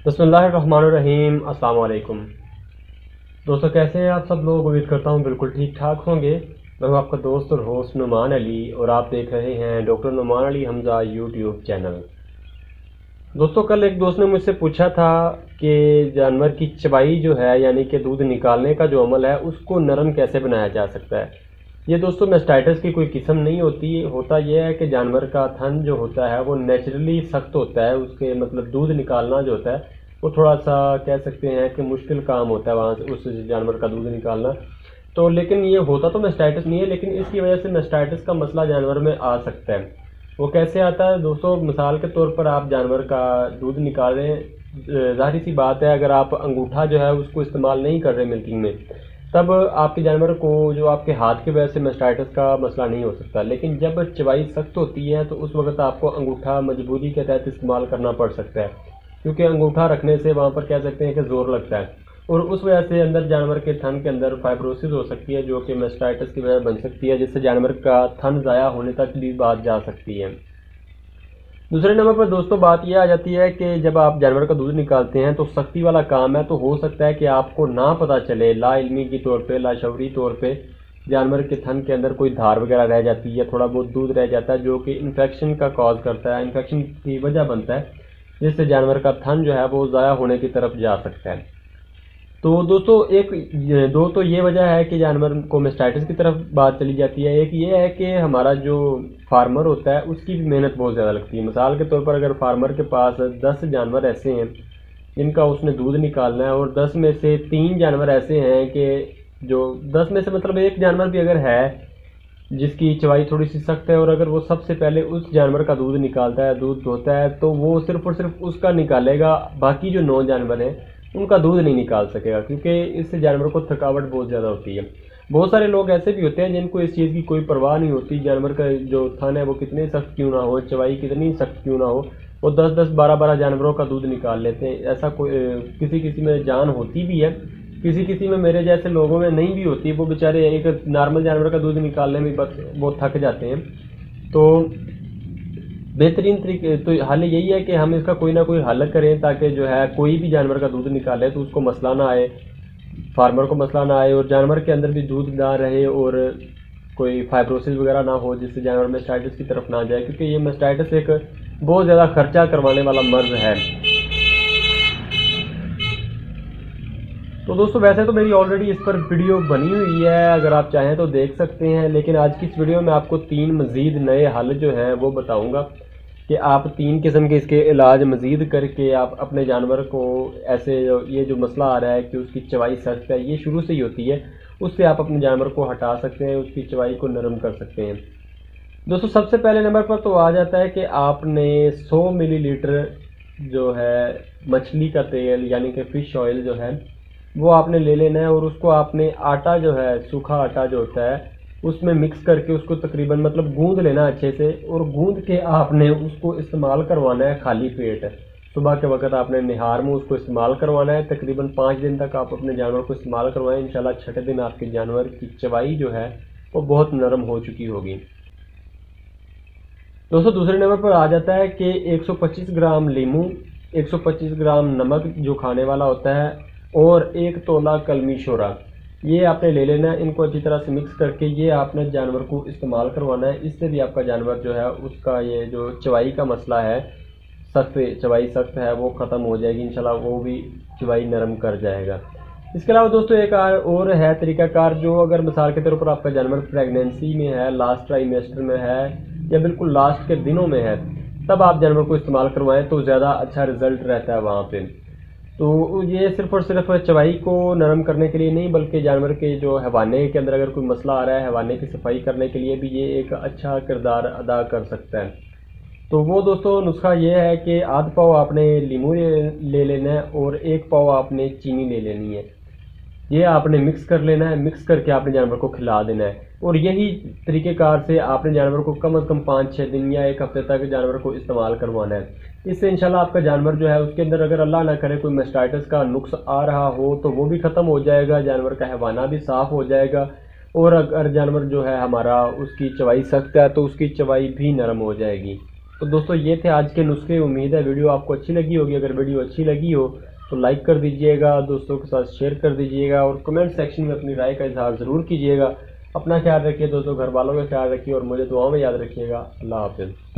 बिस्मिल्लाहिर्रहमानिर्रहीम। अस्सलाम वालेकुम दोस्तों, कैसे हैं आप सब लोग। उम्मीद करता हूँ बिल्कुल ठीक ठाक होंगे। मैं हूँ आपका दोस्त और होस्ट नुमान अली और आप देख रहे हैं doctor Numan Ali Hamza YouTube channel. दोस्तों, कल एक दोस्त ने मुझसे पूछा था कि जानवर की चबाई जो है यानी कि दूध निकालने का जो अमल है उसको नरम कैसे बनाया जा सकता है। ये दोस्तों मैस्टाइटिस की कोई किस्म नहीं होती। होता यह है कि जानवर का थन जो होता है वो नेचुरली सख्त होता है। उसके मतलब दूध निकालना जो होता है वो थोड़ा सा कह सकते हैं कि मुश्किल काम होता है वहाँ से उस जानवर का दूध निकालना। तो लेकिन ये होता तो मैस्टाइटिस नहीं है, लेकिन इसकी वजह से मैस्टाइटिस का मसला जानवर में आ सकता है। वो कैसे आता है दोस्तों, मिसाल के तौर पर आप जानवर का दूध निकाल रहे हैं, जाहिर सी बात है अगर आप अंगूठा जो है उसको इस्तेमाल नहीं कर रहे मिल्किंग में, तब आपके जानवर को जो आपके हाथ की वजह से मैस्टाइटिस का मसला नहीं हो सकता। लेकिन जब चबाई सख्त होती है तो उस वक्त आपको अंगूठा मजबूरी के तहत इस्तेमाल करना पड़ सकता है, क्योंकि अंगूठा रखने से वहाँ पर कह सकते हैं कि ज़ोर लगता है और उस वजह से अंदर जानवर के थन के अंदर फाइब्रोसिस हो सकती है, जो कि मैस्टाइटिस की वजह बन सकती है, जिससे जानवर का थन ज़ाया होने तक भी बात जा सकती है। दूसरे नंबर पर दोस्तों बात यह आ जाती है कि जब आप जानवर का दूध निकालते हैं तो सख्ती वाला काम है, तो हो सकता है कि आपको ना पता चले, ला इल्मी के तौर पे, लाशऊरी तौर पे जानवर के थन के अंदर कोई धार वगैरह रह जाती है, थोड़ा बहुत दूध रह जाता है जो कि इन्फेक्शन का कॉज करता है, इन्फेक्शन की वजह बनता है, जिससे जानवर का थन जो है वो ज़ाया होने की तरफ जा सकता है। तो दोस्तों दो तो ये वजह है कि जानवर को मैस्टाइटिस की तरफ बात चली जाती है। एक ये है कि हमारा जो फार्मर होता है उसकी भी मेहनत बहुत ज़्यादा लगती है। मिसाल के तौर पर अगर फार्मर के पास 10 जानवर ऐसे हैं जिनका उसने दूध निकालना है और 10 में से 3 जानवर ऐसे हैं कि जो 10 में से मतलब एक जानवर भी अगर है जिसकी चवाई थोड़ी सी सख्त है और अगर वो सबसे पहले उस जानवर का दूध निकालता है, दूध धोता है, तो वो सिर्फ और सिर्फ उसका निकालेगा, बाकी जो 9 जानवर हैं उनका दूध नहीं निकाल सकेगा, क्योंकि इससे जानवर को थकावट बहुत ज़्यादा होती है। बहुत सारे लोग ऐसे भी होते हैं जिनको इस चीज़ की कोई परवाह नहीं होती, जानवर का जो थन है वो कितने सख्त क्यों ना हो, चवाई कितनी सख्त क्यों ना हो, वो 10-10 12-12 जानवरों का दूध निकाल लेते हैं। ऐसा कोई किसी किसी में जान होती भी है, किसी किसी में मेरे जैसे लोगों में नहीं भी होती। वो बेचारे एक नॉर्मल जानवर का दूध निकालने में बस वो थक जाते हैं। तो बेहतरीन तरीके तो हल यही है कि हम इसका कोई ना कोई हल करें, ताकि जो है कोई भी जानवर का दूध निकाले तो उसको मसला ना आए, फार्मर को मसला ना आए और जानवर के अंदर भी दूध ना रहे और कोई फाइब्रोसिस वगैरह ना हो, जिससे जानवर मैस्टाइटिस की तरफ ना जाए, क्योंकि ये मैस्टाइटिस एक बहुत ज़्यादा खर्चा करवाने वाला मर्ज है। तो दोस्तों वैसे तो मेरी ऑलरेडी इस पर वीडियो बनी हुई है, अगर आप चाहें तो देख सकते हैं, लेकिन आज की इस वीडियो में आपको 3 मज़ीद नए हल जो हैं वो बताऊंगा कि आप 3 किस्म के इसके इलाज मज़ीद करके आप अपने जानवर को ऐसे ये जो मसला आ रहा है कि उसकी चवाई सख्त है, ये शुरू से ही होती है, उससे आप अपने जानवर को हटा सकते हैं, उसकी चवाई को नरम कर सकते हैं। दोस्तों सबसे पहले नंबर पर तो आ जाता है कि आपने 100 मिलीलीटर जो है मछली का तेल यानी कि फ़िश ऑयल जो है वो आपने ले लेना है और उसको आपने आटा जो है, सूखा आटा जो होता है, उसमें मिक्स करके उसको तकरीबन मतलब गूंद लेना अच्छे से, और गूंद के आपने उसको इस्तेमाल करवाना है खाली पेट। सुबह के वक्त आपने निहार में उसको इस्तेमाल करवाना है। तकरीबन 5 दिन तक आप अपने जानवर को इस्तेमाल करवाएं। इंशाल्लाह छठे दिन आपके जानवर की चवाई जो है वो बहुत नरम हो चुकी होगी। दोस्तों दूसरे नंबर पर आ जाता है कि 125 ग्राम लीमू, 125 ग्राम नमक जो खाने वाला होता है और 1 तोला कलमी शोरा, ये आपने ले लेना है। इनको अच्छी तरह से मिक्स करके ये आपने जानवर को इस्तेमाल करवाना है। इससे भी आपका जानवर जो है उसका ये जो चवाई का मसला है, सख्त चवाई सख्त है, वो ख़त्म हो जाएगी इंशाल्लाह, वो भी चवाई नरम कर जाएगा। इसके अलावा दोस्तों एक और है तरीक़ाकार, जो अगर मिसाल के तौर पर आपका जानवर प्रेगनेंसी में है, लास्ट ट्राइमेस्टर में है या बिल्कुल लास्ट के दिनों में है, तब आप जानवर को इस्तेमाल करवाएं तो ज़्यादा अच्छा रिज़ल्ट रहता है वहाँ पे। तो ये सिर्फ और सिर्फ चवाई को नरम करने के लिए नहीं, बल्कि जानवर के जो हैवाने के अंदर अगर कोई मसला आ रहा है, हैवाने की सफाई करने के लिए भी ये एक अच्छा किरदार अदा कर सकता है। तो वो दोस्तों नुस्खा ये है कि आध पाव आपने लीमू ले लेना है और 1 पाव आपने चीनी ले लेनी है। ये आपने मिक्स कर लेना है, मिक्स करके आपने जानवर को खिला देना है। और यही तरीक़ेकार से आपने जानवर को कम से कम 5-6 दिन या 1 हफ्ते तक जानवर को इस्तेमाल करवाना है। इससे इंशाल्लाह आपका जानवर जो है उसके अंदर अगर अल्लाह ना करे कोई मैस्टाइटिस का नुक्स आ रहा हो तो वो भी ख़त्म हो जाएगा, जानवर का हैवाना भी साफ़ हो जाएगा, और अगर जानवर जो है हमारा उसकी चवाई सख्त है तो उसकी चवाई भी नरम हो जाएगी। तो दोस्तों ये थे आज के नुस्खे। उम्मीद है वीडियो आपको अच्छी लगी होगी। अगर वीडियो अच्छी लगी हो तो लाइक कर दीजिएगा, दोस्तों के साथ शेयर कर दीजिएगा और कमेंट सेक्शन में अपनी राय का इजहार ज़रूर कीजिएगा। अपना ख्याल रखिए दोस्तों, घर वालों का ख्याल रखिए और मुझे दुआ में याद रखिएगा। अल्लाह हाफ़िज़।